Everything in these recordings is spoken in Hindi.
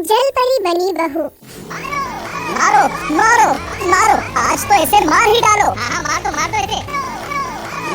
जल परी बनी बहू। मारो मारो मारो, आज तो ऐसे मार ही डालो। हाँ मार दो ऐसे।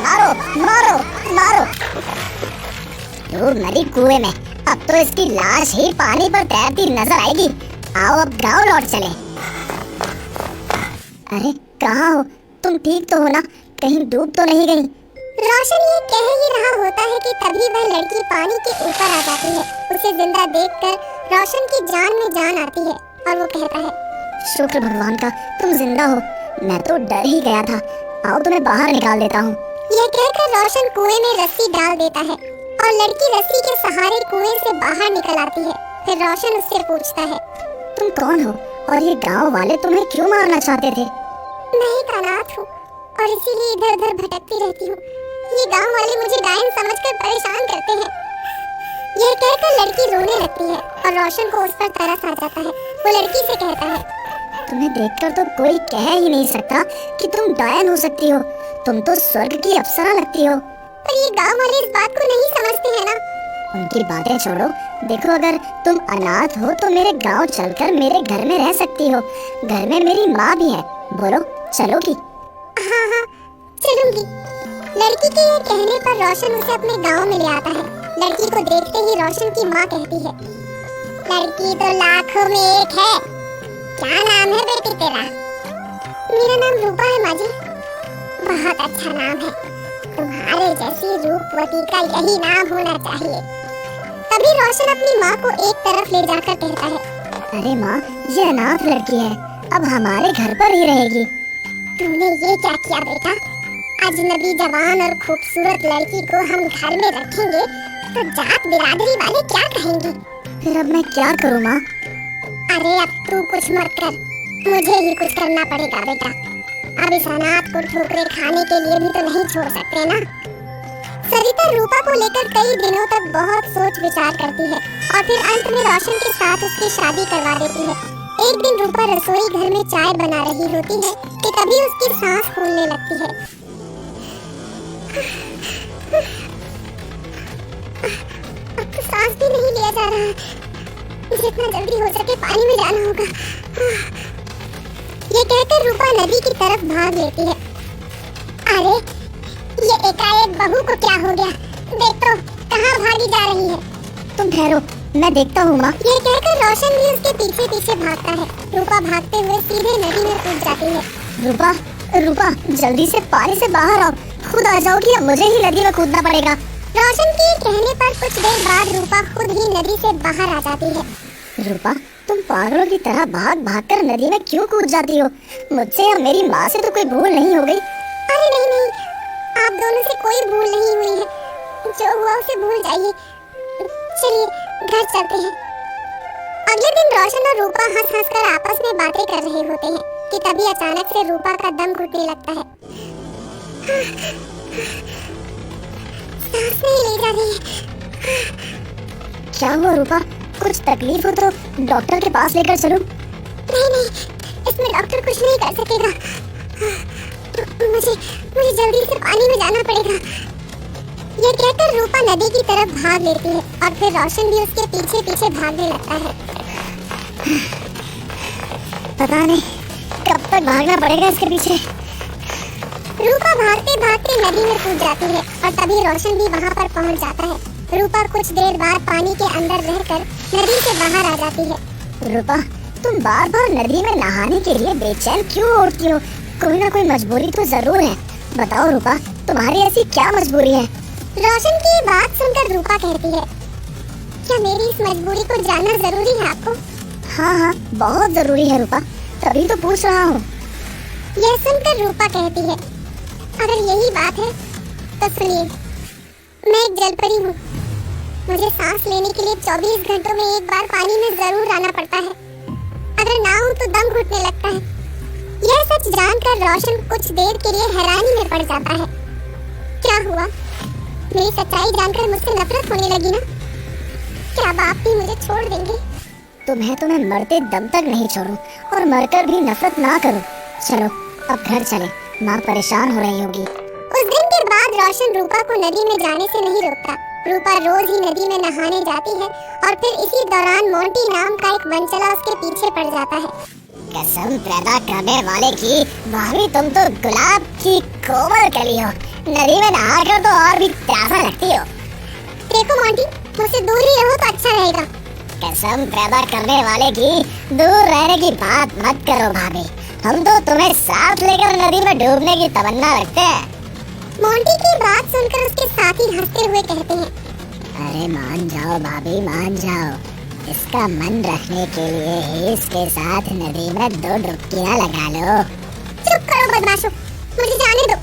मारो मारो मारो। दूर नदी कुएं में, अब तो इसकी लाश ही पानी पर तैरती नजर आएगी। आओ अब गांव लौट चले। अरे कहाँ हो तुम? ठीक तो हो ना? कहीं डूब तो नहीं गई? रोशन ये कह ही रहा होता है कि तभी वह लड़की पानी के ऊपर आ जाती है। उसे जिंदा देखकर रोशन की जान में जान आती है और वो कहता है, शुक्र भगवान का तुम जिंदा हो, मैं तो डर ही गया था। आओ तुम्हें बाहर निकाल देता हूँ। यह कहकर रोशन कुएं में रस्सी डाल देता है और लड़की रस्सी के सहारे कुएं से बाहर निकल आती है। फिर रोशन उससे पूछता है, तुम कौन हो और ये गांव वाले तुम्हें क्यों मारना चाहते थे? मैं एक अनाथ हूँ और इसीलिए इधर उधर भटकती रहती हूँ। ये गांव वाले मुझे डायन समझकर परेशान करते हैं। यह कहकर लड़की रोने लगती है और रोशन को उस पर तरस आ जाता है। वो लड़की से कहता है, तुम्हें देखकर तो कोई कह ही नहीं सकता कि तुम डायन हो सकती हो। तुम तो स्वर्ग की अप्सरा लगती हो। पर ये गांव वाले इस बात को नहीं समझते हैं ना। उनकी बातें छोड़ो, देखो अगर तुम अनाथ हो तो मेरे गांव चलकर मेरे घर में रह सकती हो। घर में मेरी माँ भी है, बोलो चलोगी? हाँ हाँ चलूंगी। लड़की के ये कहने पर रोशन उसे अपने गांव में ले आता है। लड़की को देखते ही रोशन की माँ कहती है, लड़की तो लाखों में एक है। क्या नाम है बेटी तेरा? मेरा नाम रूपा है माँ जी। बहुत अच्छा नाम है, तुम्हारे जैसी रूपवती का यही नाम होना चाहिए। तभी रोशन अपनी माँ को एक तरफ ले जाकर कहता है, अरे माँ, ये अनाथ लड़की है, अब हमारे घर पर ही रहेगी। तूने ये क्या किया बेटा? अजनबी जवान और खूबसूरत लड़की को हम घर में रखेंगे तो जात बिरादरी वाले क्या कहेंगे? फिर अब मैं क्या करूँ माँ? अरे अब तू कुछ मत कर, मुझे ही कुछ करना पड़ेगा बेटा। अब इस अनाथ को ठोकरे खाने के लिए भी तो नहीं छोड़ सकते ना। सरिता रूपा को लेकर कई दिनों तक बहुत सोच विचार करती है और फिर अंत में रोशन के साथ उसकी शादी करवा देती है। एक दिन रूपा रसोई घर में चाय बना रही होती है कि तभी उसकी सांस फूलने लगती है। अब तो सांस भी नहीं लिया जा रहा, जितना जल्दी हो सके पानी में जाना होगा। ये कहकर रूपा नदी की तरफ भाग लेती है। अरे ये एकाएक बहू को क्या हो गया? देख तो कहाँ भागी जा रही है। तुम ठहरो, मैं देखता हूँ माँ। ये कहकर रोशन भी उसके पीछे पीछे भागता है। रूपा भागते हुए सीधे नदी में कूद जाती है। रूपा रूपा जल्दी से पानी से बाहर आओ, खुद आ जाओगी या मुझे ही नदी में कूदना पड़ेगा? रोशन के कहने पर कुछ देर बाद रूपा खुद ही नदी से बाहर आ जाती है। रूपा, तुम पागलों की तरह भाग भाग कर नदी में क्यों कूद जाती हो? मुझसे या मेरी माँ से तो कोई भूल नहीं हो गई? अरे नहीं नहीं, आप दोनों से कोई भूल नहीं हुई है। जो हुआ उसे भूल जाइए। चलिए घर चलते हैं। अगले दिन रोशन और रूपा हंस हंस कर आपस में बातें कर रहे होते हैं कि तभी अचानक से रूपा का दम घुटने लगता है। सांस नहीं ले जा रही है। क्या हुआ रूपा? कुछ तकलीफ हो तो डॉक्टर के पास लेकर चलूं? नहीं नहीं, इसमें डॉक्टर कुछ नहीं कर सकेगा। मुझे जल्दी से पानी में जाना पड़ेगा। ये कहकर रूपा नदी की तरफ भाग लेती है और फिर रोशन भी उसके पीछे पीछे भागने लगता है। पता नहीं कब तक भागना पड़ेगा इसके पीछे। रूपा भागते भागते नदी में कूद जाती है और तभी रोशन भी वहाँ पर पहुँच जाता है। रूपा कुछ देर बाद पानी के अंदर रहकर नदी से बाहर आ जाती है। रूपा, तुम बार बार नदी में नहाने के लिए बेचैन क्यों होती हो? कोई ना कोई मजबूरी तो जरूर है। बताओ रूपा, तुम्हारी ऐसी क्या मजबूरी है? रोशन की बात सुनकर रूपा कहती है, क्या मेरी इस मजबूरी को जानना जरूरी है आपको? हाँ हाँ, बहुत जरूरी है रूपा, तभी तो पूछ रहा हूँ। यह सुनकर रूपा कहती है, अगर यही बात है तो सुनिए, मैं एक जलपरी हूँ। मुझे सांस लेने के लिए 24 घंटों में एक बार पानी में जरूर आना पड़ता है। अगर ना हूँ तो दम घुटने लगता है। यह सच जानकर रोशन कुछ देर के लिए हैरानी में पड़ जाता है। क्या हुआ? मेरी सच्चाई जानकर मुझसे नफरत होने लगी ना? क्या बाप भी मुझे छोड़ देंगे? तुम्हें मरते दम तक नहीं छोड़ूं और मरकर भी नफरत ना करूं। चलो अब घर चले, माँ परेशान हो रही होगी। उस दिन के बाद रोशन रूपा को नदी में जाने से नहीं रोकता। रूपा रोज ही नदी में नहाने जाती है और फिर इसी दौरान मोंटी नाम का एक मनचला उसके पीछे पड़ जाता है। कसम पैदा करने वाले की, भाभी तुम तो गुलाब की कोमल कली हो। नदी में नहाकर तो और भी प्यासा लगती हो। देखो मोंटी, मुझसे दूर ही रहो तो अच्छा रहेगा। कसम पैदा करने वाले की, दूर रहने की बात मत करो भाभी। हम तो तुम्हें साथ लेकर नदी में डूबने की तमन्ना रखते हैं। मोंटी की बात सुनकर उसके साथी हंसते हुए कहते हैं, अरे मान जाओ भाभी, मान जाओ। इसका मन रखने के लिए ही इसके साथ नदी में 2 डुबकियां लगा लो। चुप करो बदमाशों, मुझे जाने दो।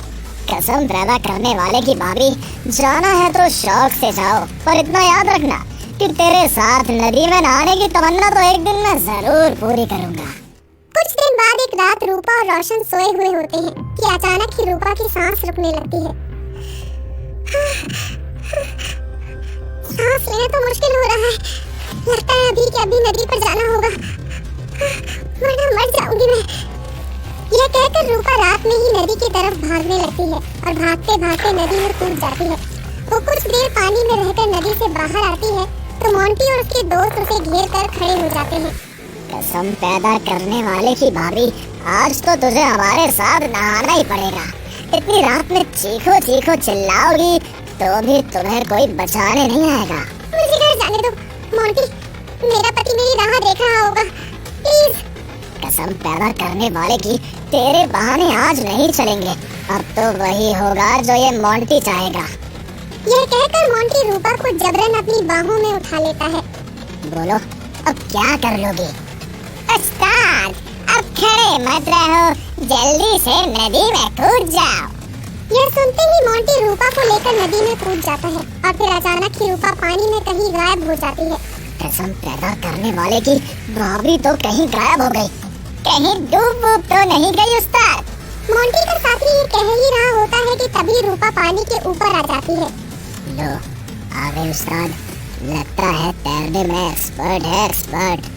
कसम पैदा करने वाले की भाभी, जाना है तो शौक से जाओ, पर इतना याद रखना कि तेरे साथ नदी में नहाने की तमन्ना तो एक दिन मैं जरूर पूरी करूंगा। कुछ दिन बाद एक रात रूपा और रोशन सोए हुए होते हैं कि अचानक ही रूपा की सांस रुकने लगती है। सांस लेना तो मुश्किल हो रहा है। लगता है अभी के अभी नदी पर जाना होगा, वरना मर जाऊंगी मैं। यह कहकर रूपा रात में ही नदी की तरफ भागने लगती है और भागते भागते नदी में कूद जाती है। वो कुछ देर पानी में रहकर नदी से बाहर आती है तो मोंटी और उसके दोस्त उसे घेर कर खड़े हो जाते हैं। कसम पैदा करने वाले की भाभी, आज तो तुझे हमारे साथ नहाना ही पड़ेगा। इतनी रात में चीखो चीखो चिल्लाओगी तो भी तुम्हें कोई बचाने नहीं आएगा। मुझे घर जाने दो मोंटी, मेरा पति मेरी राह देख रहा होगा, प्लीज। कसम पैदा करने वाले की, तेरे बहाने आज नहीं चलेंगे। अब तो वही होगा जो ये मोंटी चाहेगा। यह कहकर मोंटी रूपा को जबरन अपनी बाहों में उठा लेता है। बोलो, अब क्या कर लोगी? उस्ताद, अब खड़े मत रहो, जल्दी से नदी में कूद जाओ। यह सुनते ही मोंटी रूपा को लेकर नदी में कूद जाता है और फिर अचानक ही रूपा पानी में कहीं गायब हो जाती है। कसम पैदा करने वाले की, भाभी तो कहीं गायब हो गई। कहीं डूब तो नहीं गई उस्ताद? मोंटी का साथी ये कह ही रहा होता है कि तभी रूपा पानी के ऊपर आ जाती है। लो, आ गए उस्ताद। लगता है तैरने में एक्सपर्ट है, एक्सपर्ट।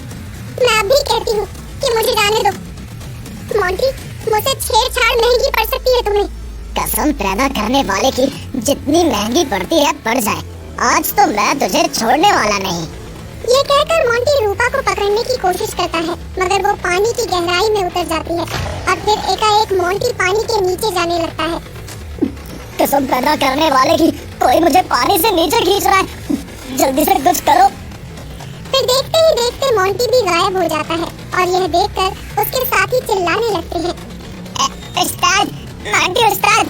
मैं अब भी कहती हूँ कि मुझे जाने दो। मोंटी, मुझसे छेड़छाड़ महंगी पड़ सकती है तुम्हें। कसम पैदा करने वाले की, जितनी महंगी पड़ती है पड़ जाए, आज तो मैं तुझे छोड़ने वाला नहीं। ये कहकर मोंटी रूपा को पकड़ने की कोशिश करता है, मगर वो पानी की गहराई में उतर जाती है और फिर एकाएक मोंटी पानी के नीचे जाने लगता है। कसम पैदा करने वाले की, कोई मुझे पानी से नीचे खींच रहा है, जल्दी से कुछ करो। फिर देखते ही देखते मोंटी भी गायब हो जाता है और यह देखकर उसके साथी चिल्लाने लगते हैं, उस्ताद, मोंटी उस्ताद,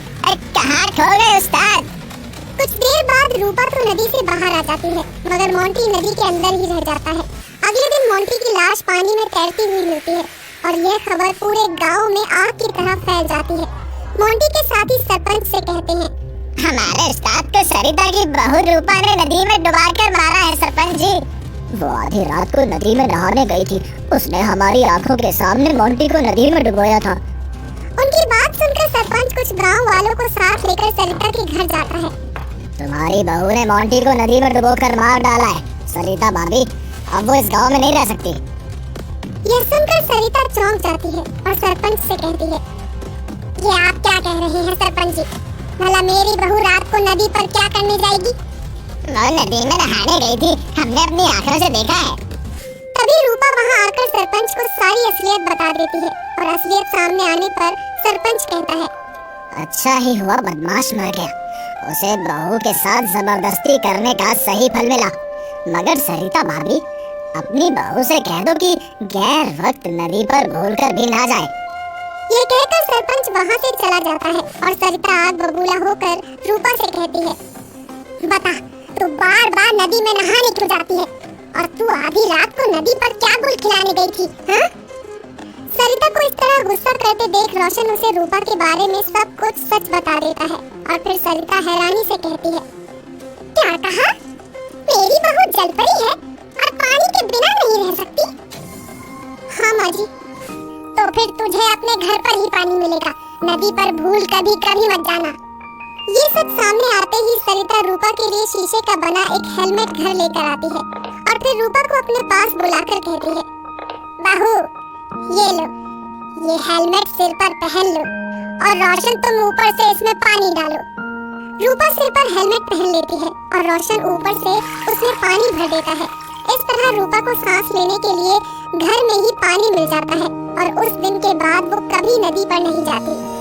कहाँ खो गए उस्ताद? कुछ देर बाद रूपा तो नदी से बाहर आ जाती है, मगर मोंटी नदी के अंदर ही रह जाता है। अगले दिन मोंटी की लाश पानी में तैरती हुई मिलती है और यह खबर पूरे गांव में आग की तरह फैल जाती है। मोंटी के साथी सरपंच से कहते हैं, हमारे उस्ताद को सरिता की बहू रूपा ने नदी में डुबाकर मारा है सरपंच जी। वो आधी रात को नदी में नहाने गई थी, उसने हमारी आंखों के सामने मोंटी को नदी में डुबोया था। उनकी बात सुनकर सरपंच कुछ गांव वालों को साथ लेकर सरिता के घर जाता है। तुम्हारी बहू ने मोंटी को नदी में डुबोकर मार डाला है सरिता भाभी, अब वो इस गांव में नहीं रह सकती। यह सुनकर सरिता चौंक जाती है और सरपंच से कहती है, ये आप क्या कह रहे हैं सरपंच जी? भला मेरी बहू रात को नदी पर क्या करने जाएगी? वो नदी में नहाने गई थी, हमने अपनी आंखों से देखा है। तभी रूपा वहां आकर सरपंच को सारी असलियत बता देती है और असलियत सामने आने पर सरपंच कहता है, अच्छा ही हुआ बदमाश मर गया, उसे बहू के साथ जबरदस्ती करने का सही फल मिला। मगर सरिता भाभी, अपनी बहू से कह दो कि गैर वक्त नदी पर भूलकर भी ना जाए। ये कहकर सरपंच वहां से चला जाता है और सरिता आग बबूला होकर रूपा से कहती है, बता, तू बार बार नदी में नहाने क्यों जाती है? और तू आधी रात को नदी पर क्या गुल खिलाने गई थी? हाँ? सरिता को इस तरह गुस्सा करते देख रोशन उसे रूपा के बारे में सब कुछ सच बता देता है और फिर सरिता हैरानी से कहती है, क्या कहा? मेरी बहू जलपरी है और पानी के बिना नहीं रह सकती? हाँ माँ जी, तो फिर तुझे अपने घर पर ही पानी मिलेगा, नदी पर भूल कभी कभी मत जाना। ये सब सामने आते ही सरिता रूपा के लिए शीशे का बना एक हेलमेट घर लेकर आती है और फिर रूपा को अपने पास बुलाकर कहती है, बहू, ये लो, ये हेलमेट सिर पर पहन लो और रोशन तुम ऊपर से इसमें पानी डालो। रूपा सिर पर हेलमेट पहन लेती है और रोशन ऊपर से उसमें पानी भर देता है। इस तरह रूपा को सांस लेने के लिए घर में ही पानी मिल जाता है और उस दिन के बाद वो कभी नदी पर नहीं जाती।